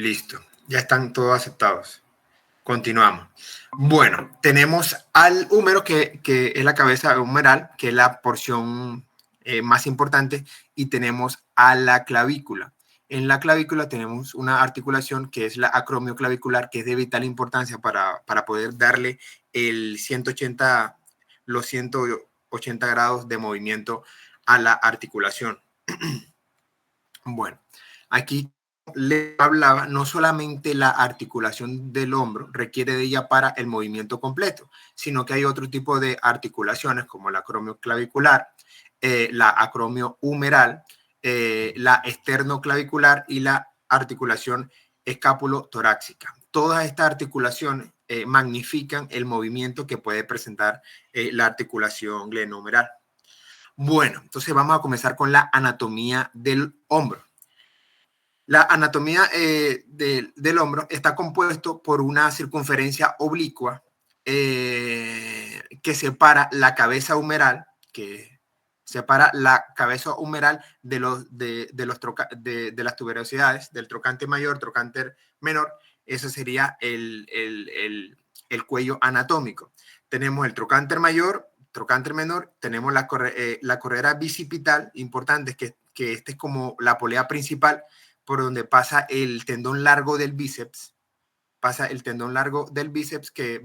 Listo. Ya están todos aceptados. Continuamos. Bueno, tenemos al húmero, que es la cabeza humeral, que es la porción más importante, y tenemos a la clavícula. En la clavícula tenemos una articulación que es la acromioclavicular, que es de vital importancia para poder darle los 180 grados de movimiento a la articulación. Bueno, aquí le hablaba, no solamente la articulación del hombro requiere de ella para el movimiento completo, sino que hay otro tipo de articulaciones como la acromioclavicular, la acromiohumeral, la esternoclavicular y la articulación escápulo-torácica. Todas estas articulaciones magnifican el movimiento que puede presentar la articulación glenohumeral. Bueno, entonces vamos a comenzar con la anatomía del hombro. La anatomía del hombro está compuesto por una circunferencia oblicua que separa la cabeza humeral, de las tuberosidades, del trocánter mayor, trocánter menor. Ese sería el cuello anatómico. Tenemos el trocánter mayor, trocánter menor, tenemos la correa bicipital, importante, que esta es como la polea principal por donde pasa el tendón largo del bíceps, que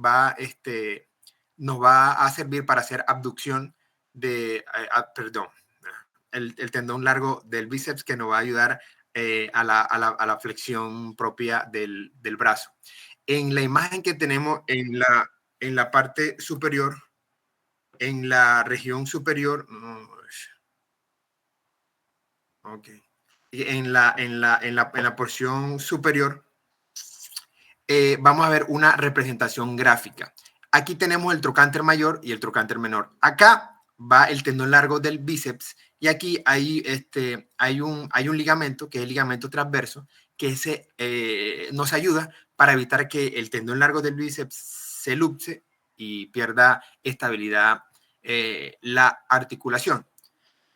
nos va a servir para hacer abducción el tendón largo del bíceps, que nos va a ayudar a la flexión propia del brazo. En la imagen que tenemos en la parte superior, en la región superior, en la porción superior, vamos a ver una representación gráfica. Aquí tenemos el trocánter mayor y el trocánter menor. Acá va el tendón largo del bíceps, y aquí hay un ligamento, que es el ligamento transverso, que nos ayuda para evitar que el tendón largo del bíceps se luxe y pierda estabilidad la articulación.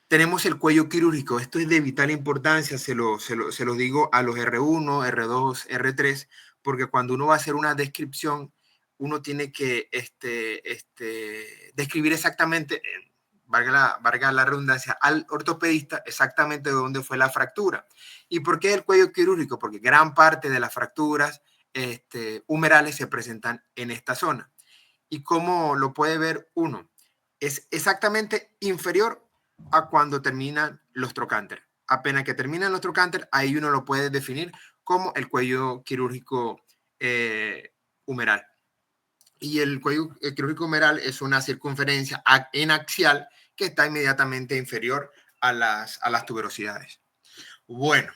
Tenemos el cuello quirúrgico. Esto es de vital importancia, se lo digo a los R1, R2, R3, porque cuando uno va a hacer una descripción, uno tiene que describir exactamente, valga la redundancia, al ortopedista exactamente dónde fue la fractura. ¿Y por qué el cuello quirúrgico? Porque gran parte de las fracturas humerales se presentan en esta zona. ¿Y cómo lo puede ver uno? Es exactamente inferior a cuando terminan los trocánteres. Apenas que terminan los trocánteres, ahí uno lo puede definir como el cuello quirúrgico humeral. Y el cuello quirúrgico humeral es una circunferencia en axial que está inmediatamente inferior a las tuberosidades. Bueno,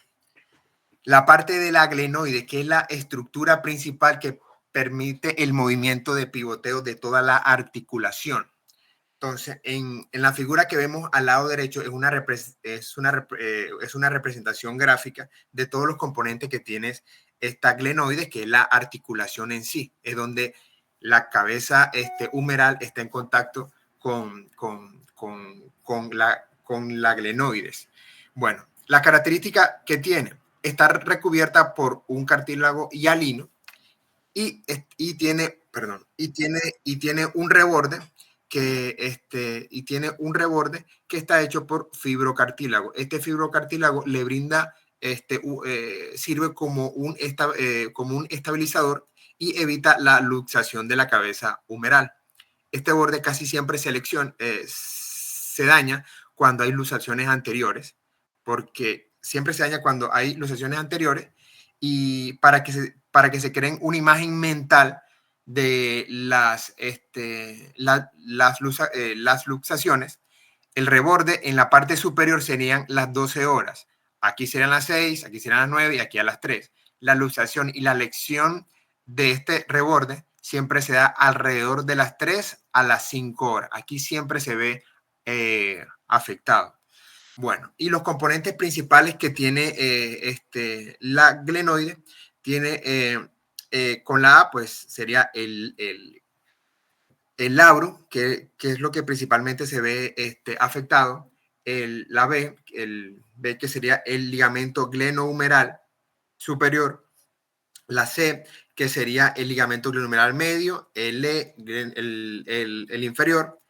la parte de la glenoide, que es la estructura principal que permite el movimiento de pivoteo de toda la articulación. Entonces, en la figura que vemos al lado derecho es una representación gráfica de todos los componentes que tiene esta glenoide, que es la articulación en sí. Es donde la cabeza humeral está en contacto con la glenoides. Bueno, la característica que tiene, está recubierta por un cartílago hialino y tiene un reborde que está hecho por fibrocartílago. Este fibrocartílago le brinda, sirve como un estabilizador y evita la luxación de la cabeza humeral. Este borde casi siempre se daña cuando hay luxaciones anteriores, porque siempre se daña cuando hay luxaciones anteriores, y para que se creen una imagen mental de las luxaciones, el reborde en la parte superior serían las 12 horas. Aquí serían las 6, aquí serían las 9 y aquí a las 3. La luxación y la lección de este reborde siempre se da alrededor de las 3 a las 5 horas. Aquí siempre se ve afectado. Bueno, y los componentes principales que tiene la glenoide, con la A, pues sería el labro, que es lo que principalmente se ve afectado. La B, que sería el ligamento glenohumeral superior, La C, que sería el ligamento glenohumeral medio, el inferior,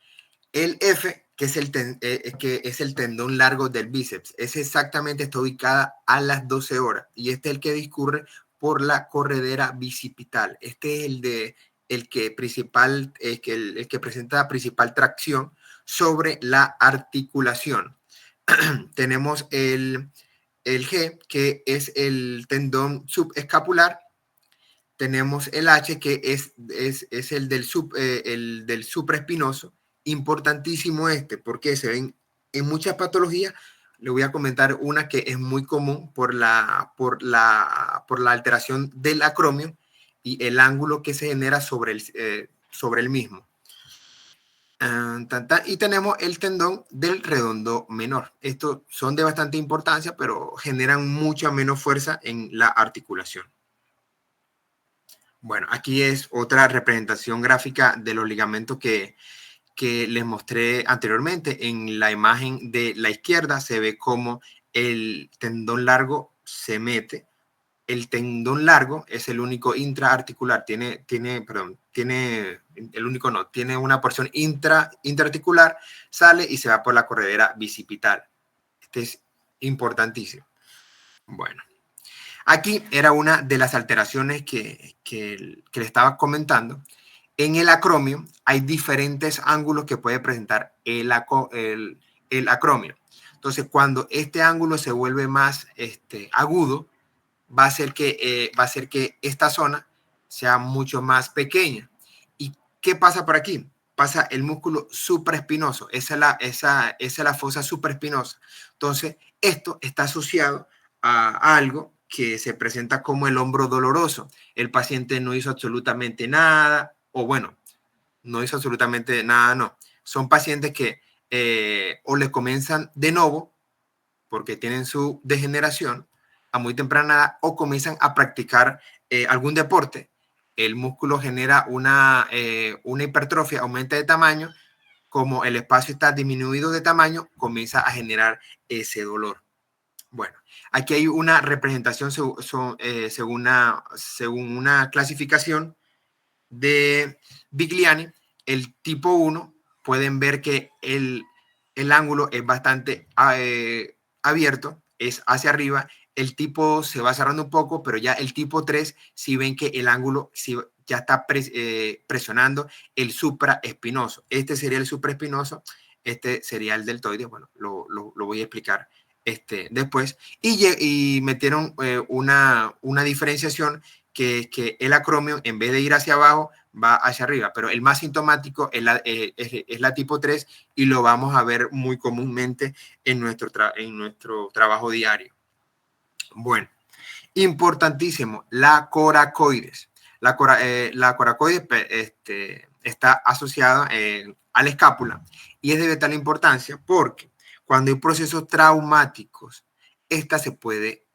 el F, que es el tendón largo del bíceps. Es exactamente, está ubicada a las 12 horas y este es el que discurre por la corredera bicipital. Este es el que presenta principal tracción sobre la articulación. Tenemos el G, que es el tendón subescapular. Tenemos el H, que es el del supraespinoso. Importantísimo este, porque se ven en muchas patologías. Le voy a comentar una que es muy común por la alteración del acromio y el ángulo que se genera sobre el mismo. Y tenemos el tendón del redondo menor. Estos son de bastante importancia, pero generan mucha menos fuerza en la articulación. Bueno, aquí es otra representación gráfica de los ligamentos que les mostré anteriormente. En la imagen de la izquierda se ve cómo el tendón largo se mete. El tendón largo es el único intraarticular, tiene una porción intraarticular, sale y se va por la corredera bicipital. Este es importantísimo. Bueno. Aquí era una de las alteraciones que le estaba comentando. En el acromio hay diferentes ángulos que puede presentar el acromio. Entonces, cuando este ángulo se vuelve más agudo, va a hacer que esta zona sea mucho más pequeña. ¿Y qué pasa por aquí? Pasa el músculo supraespinoso. Esa es la fosa supraespinosa. Entonces, esto está asociado a algo que se presenta como el hombro doloroso. El paciente no hizo absolutamente nada, o bueno, no hizo absolutamente nada, no. Son pacientes que o le comienzan de nuevo, porque tienen su degeneración a muy temprana edad, o comienzan a practicar algún deporte. El músculo genera una hipertrofia, aumenta de tamaño. Como el espacio está disminuido de tamaño, comienza a generar ese dolor. Bueno, aquí hay una representación según una clasificación de Vigliani. El tipo 1, pueden ver que el ángulo es bastante abierto, es hacia arriba. El tipo 2 se va cerrando un poco, pero ya el tipo 3, si ven que el ángulo ya está presionando el supraespinoso. Este sería el supraespinoso, este sería el deltoides. Bueno, lo voy a explicar después. Y metieron una diferenciación que el acromio, en vez de ir hacia abajo, va hacia arriba, pero el más sintomático es la tipo 3 y lo vamos a ver muy comúnmente en nuestro trabajo diario. Bueno, importantísimo, la coracoides. La coracoides está asociada a la escápula y es de vital importancia porque cuando hay procesos traumáticos, esta se puede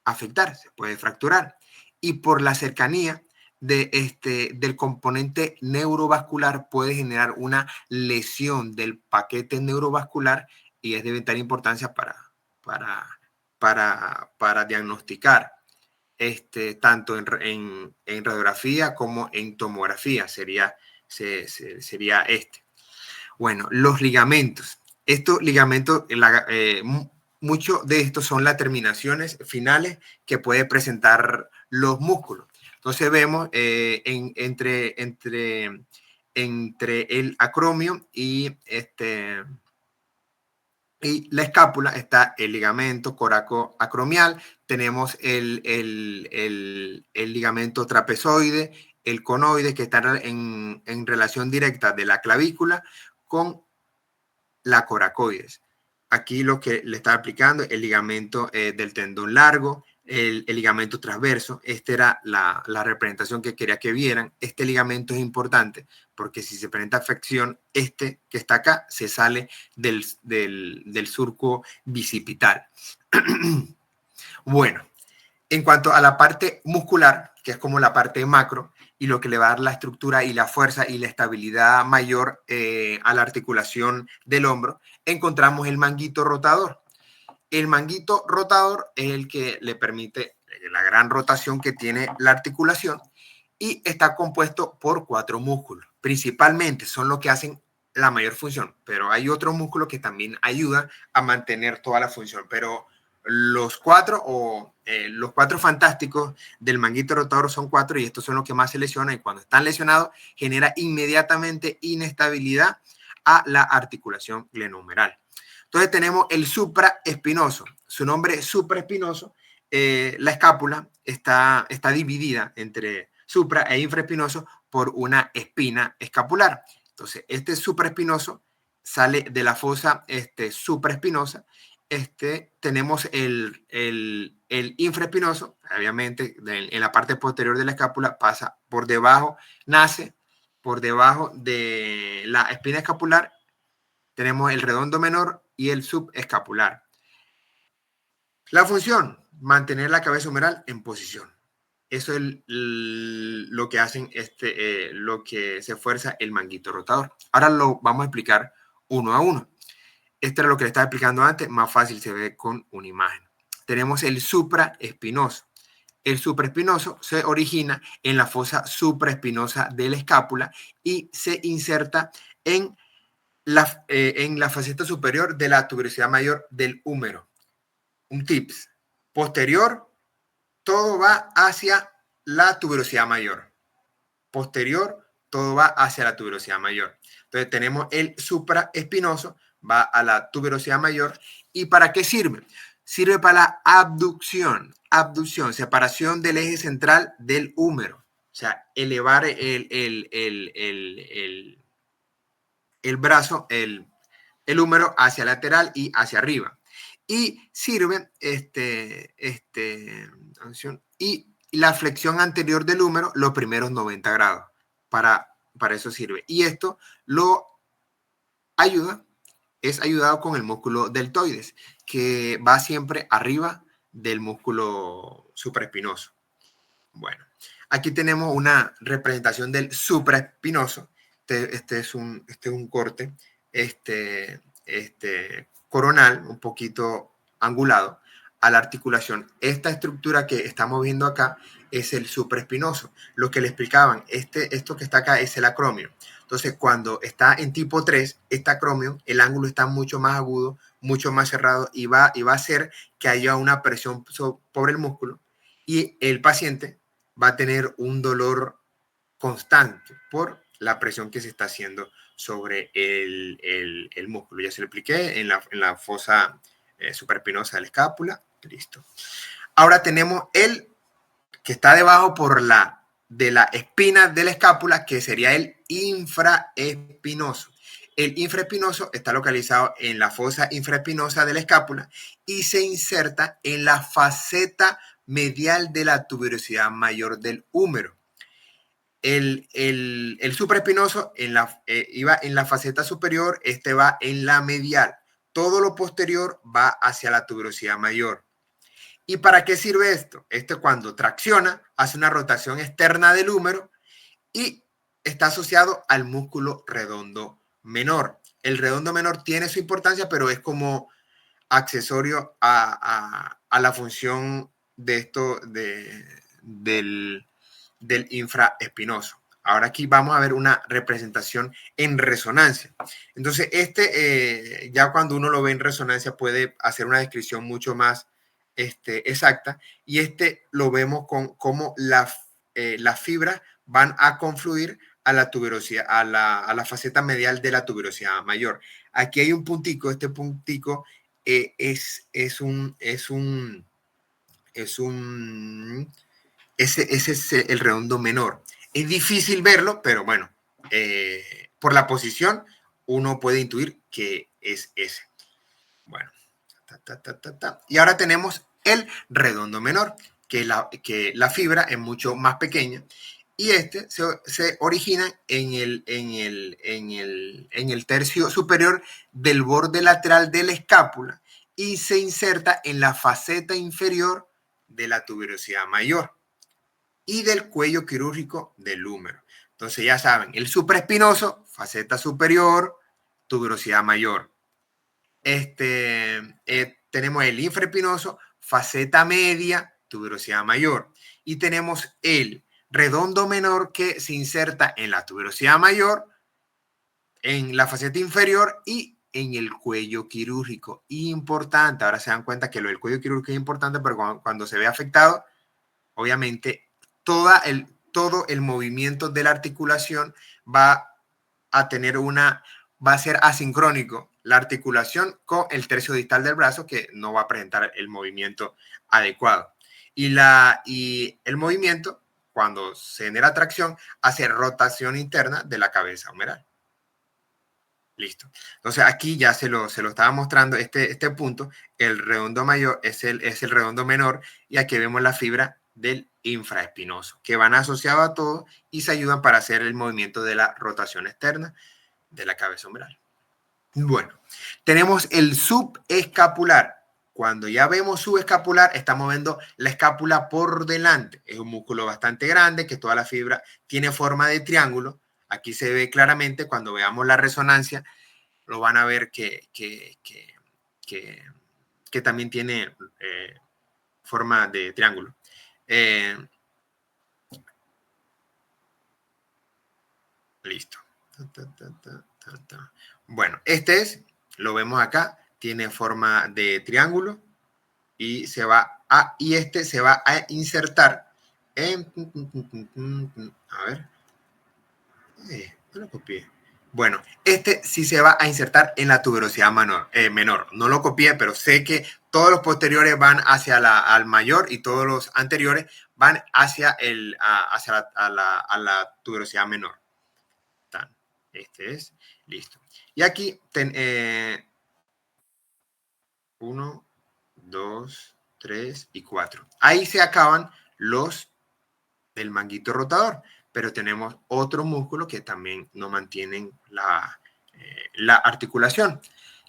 afectar, se puede fracturar. Y por la cercanía del componente neurovascular puede generar una lesión del paquete neurovascular y es de vital importancia para diagnosticar tanto en radiografía como en tomografía sería Bueno, los ligamentos. Estos ligamentos, muchos de estos son las terminaciones finales que puede presentar los músculos. Entonces vemos entre el acromio y la escápula está el ligamento coracoacromial, tenemos el ligamento trapezoide, el conoide, que están en relación directa de la clavícula con la coracoides. Aquí lo que le estaba aplicando, el ligamento del tendón largo, el ligamento transverso. Esta era la representación que quería que vieran. Este ligamento es importante porque si se presenta afección, que está acá se sale del surco bicipital. Bueno, en cuanto a la parte muscular, que es como la parte macro, y lo que le va a dar la estructura y la fuerza y la estabilidad mayor a la articulación del hombro, encontramos el manguito rotador. El manguito rotador es el que le permite la gran rotación que tiene la articulación, y está compuesto por 4 músculos. Principalmente son los que hacen la mayor función, pero hay otros músculos que también ayudan a mantener toda la función. Pero los 4 los 4 fantásticos del manguito rotador son 4, y estos son los que más se lesionan, y cuando están lesionados genera inmediatamente inestabilidad a la articulación glenohumeral. Entonces tenemos el supraespinoso. Su nombre es supraespinoso. La escápula está dividida entre supra e infraespinoso por una espina escapular. Entonces, este supraespinoso sale de la fosa supraespinosa. Tenemos el infraespinoso, obviamente en la parte posterior de la escápula, pasa por debajo, nace por debajo de la espina escapular. Tenemos el redondo menor y el subescapular. La función, mantener la cabeza humeral en posición. Eso es lo que hacen, lo que se esfuerza el manguito rotador. Ahora lo vamos a explicar uno a uno. Esto era lo que le estaba explicando antes, más fácil se ve con una imagen. Tenemos el supraespinoso. El supraespinoso se origina en la fosa supraespinosa de la escápula y se inserta en la faceta superior de la tuberosidad mayor del húmero. Un tips. Posterior, todo va hacia la tuberosidad mayor. Posterior, todo va hacia la tuberosidad mayor. Entonces tenemos el supraespinoso, va a la tuberosidad mayor. ¿Y para qué sirve? Sirve para la abducción. Abducción, separación del eje central del húmero. O sea, elevar el brazo, el húmero hacia lateral y hacia arriba. Y sirve y la flexión anterior del húmero los primeros 90 grados. Para eso sirve. Y esto lo ayuda, es ayudado con el músculo deltoides, que va siempre arriba del músculo supraespinoso. Bueno, aquí tenemos una representación del supraespinoso. Este es un corte coronal, un poquito angulado a la articulación. Esta estructura que estamos viendo acá es el supraespinoso. Lo que le explicaban, esto que está acá es el acromio. Entonces, cuando está en tipo 3, este acromio, el ángulo está mucho más agudo, mucho más cerrado, y va a hacer que haya una presión sobre el músculo, y el paciente va a tener un dolor constante por la presión que se está haciendo sobre el músculo. Ya se lo expliqué en la fosa supraespinosa de la escápula. Listo. Ahora tenemos el que está debajo de la espina de la escápula, que sería el infraespinoso. El infraespinoso está localizado en la fosa infraespinosa de la escápula y se inserta en la faceta medial de la tuberosidad mayor del húmero. El supraespinoso iba en la faceta superior, este va en la medial. Todo lo posterior va hacia la tuberosidad mayor. ¿Y para qué sirve esto? Cuando tracciona, hace una rotación externa del húmero y está asociado al músculo redondo menor. El redondo menor tiene su importancia, pero es como accesorio a la función del infraespinoso. Ahora aquí vamos a ver una representación en resonancia. Entonces, ya cuando uno lo ve en resonancia puede hacer una descripción mucho más exacta, y lo vemos con cómo las fibras van a confluir a la tuberosidad, a la faceta medial de la tuberosidad mayor. Aquí hay un puntico, este puntico ese es el redondo menor. Es difícil verlo, pero bueno, por la posición uno puede intuir que es ese. Bueno, y ahora tenemos el redondo menor, que la fibra es mucho más pequeña, y se origina en el tercio superior del borde lateral de la escápula y se inserta en la faceta inferior de la tuberosidad mayor y del cuello quirúrgico del húmero. Entonces ya saben, el supraespinoso, faceta superior, tuberosidad mayor. Tenemos el infraespinoso, faceta media, tuberosidad mayor. Y tenemos el redondo menor que se inserta en la tuberosidad mayor, en la faceta inferior y en el cuello quirúrgico. Importante, ahora se dan cuenta que lo del cuello quirúrgico es importante, pero cuando se ve afectado, obviamente todo el movimiento de la articulación va a tener va a ser asincrónico la articulación con el tercio distal del brazo, que no va a presentar el movimiento adecuado. Y el movimiento, cuando se genera tracción, hace rotación interna de la cabeza humeral. Listo. Entonces aquí ya se lo estaba mostrando este punto. El redondo mayor es el redondo menor y aquí vemos la fibra del infraespinoso, que van asociados a todo y se ayudan para hacer el movimiento de la rotación externa de la cabeza humeral. Bueno, tenemos el subescapular. Cuando ya vemos subescapular, estamos viendo la escápula por delante. Es un músculo bastante grande que toda la fibra tiene forma de triángulo. Aquí se ve claramente cuando veamos la resonancia, lo van a ver que también tiene forma de triángulo. Listo. Bueno, lo vemos acá, tiene forma de triángulo y se va a insertar en, a ver, no lo copié. Bueno, sí se va a insertar en la tuberosidad menor. No lo copié, pero sé que todos los posteriores van hacia al mayor y todos los anteriores van hacia la tuberosidad menor. Listo. Y aquí 1, 2, 3 y 4. Ahí se acaban los del manguito rotador, pero tenemos otro músculo que también no mantienen la articulación,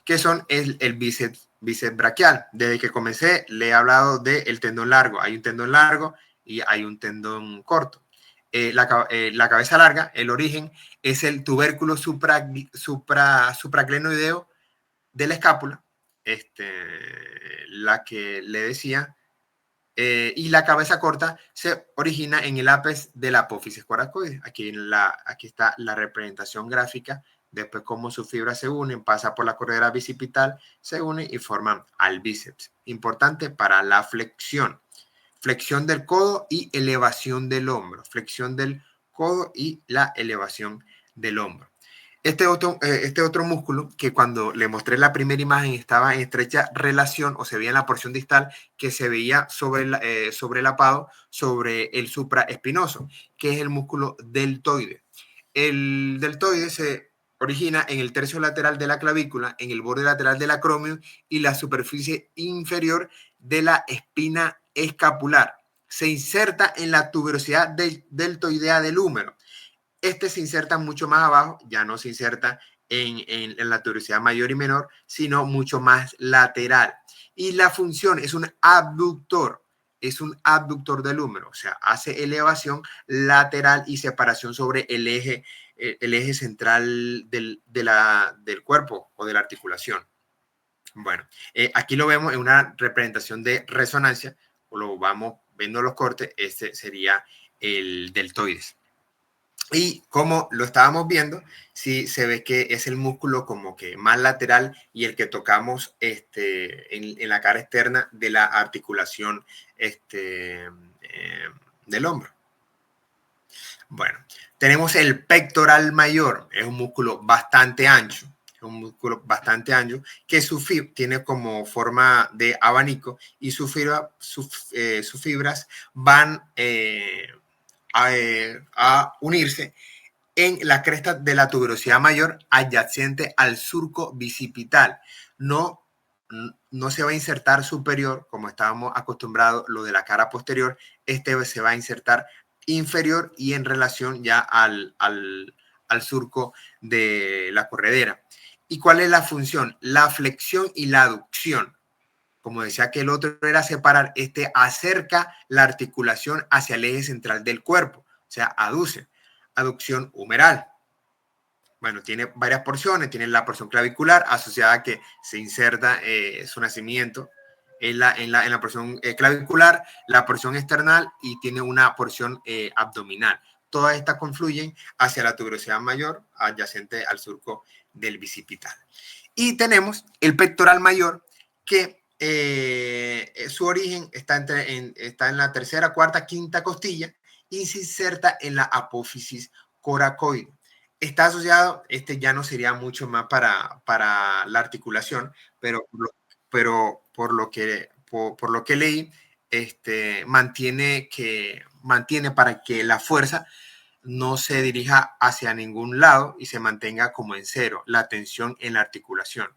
que son el bíceps braquial. Desde que comencé le he hablado del tendón largo. Hay un tendón largo y hay un tendón corto. La cabeza larga, el origen, es el tubérculo supraclenoideo de la escápula, la que le decía, y la cabeza corta se origina en el ápice de la apófisis coracoide. Aquí está la representación gráfica, después cómo sus fibras se unen, pasa por la corredera bicipital, se unen y forman al bíceps. Importante para la flexión del codo y elevación del hombro. Flexión del codo y la elevación del hombro. Este otro músculo que cuando le mostré la primera imagen estaba en estrecha relación o se veía en la porción distal que se veía sobrelapado sobre el supraespinoso, que es el músculo deltoide. El deltoide se origina en el tercio lateral de la clavícula, en el borde lateral del acromion y la superficie inferior de la espina escapular. Se inserta en la tuberosidad deltoidea del húmero. Se inserta mucho más abajo, ya no se inserta en la tuberosidad mayor y menor, sino mucho más lateral. Y la función es un abductor del húmero, o sea, hace elevación lateral y separación sobre el eje central del cuerpo o de la articulación. Bueno, aquí lo vemos en una representación de resonancia, o lo vamos viendo los cortes, sería el deltoides. Y como lo estábamos viendo, sí se ve que es el músculo como que más lateral y el que tocamos en la cara externa de la articulación del hombro. Bueno, tenemos el pectoral mayor, es un músculo bastante ancho, que su fibra tiene como forma de abanico y sus fibras van a unirse en la cresta de la tuberosidad mayor adyacente al surco bicipital. No se va a insertar superior, como estábamos acostumbrados, lo de la cara posterior. Se va a insertar inferior y en relación ya al surco de la corredera. ¿Y cuál es la función? La flexión y la aducción. Como decía que el otro era separar, acerca la articulación hacia el eje central del cuerpo, o sea, aduce. Aducción humeral. Bueno, tiene varias porciones, tiene la porción clavicular asociada a que se inserta su nacimiento en la porción clavicular, la porción external y tiene una porción abdominal. Todas estas confluyen hacia la tuberosidad mayor adyacente al surco del bicipital. Y tenemos el pectoral mayor que su origen está en la tercera, cuarta, quinta costilla y se inserta en la apófisis coracoide. Está asociado, ya no sería mucho más para la articulación, pero por lo que leí, mantiene para que la fuerza no se dirija hacia ningún lado y se mantenga como en cero, la tensión en la articulación.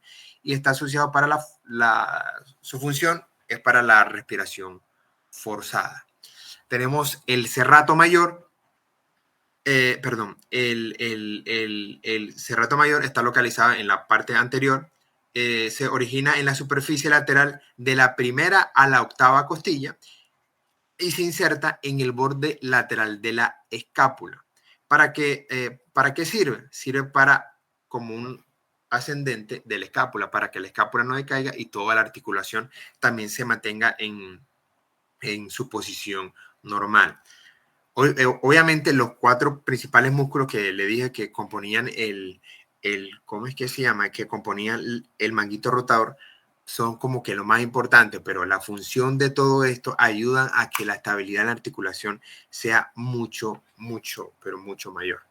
Y está asociado para su función es para la respiración forzada. Tenemos el serrato mayor, el serrato mayor está localizado en la parte anterior, se origina en la superficie lateral de la primera a la octava costilla y se inserta en el borde lateral de la escápula. ¿Para qué sirve? Sirve como un ascendente de la escápula, para que la escápula no decaiga y toda la articulación también se mantenga en su posición normal. Obviamente los 4 principales músculos que le dije que componían ¿cómo es que se llama? Que componían el manguito rotador son como que lo más importante, pero la función de todo esto ayuda a que la estabilidad en la articulación sea mucho, mucho, pero mucho mayor.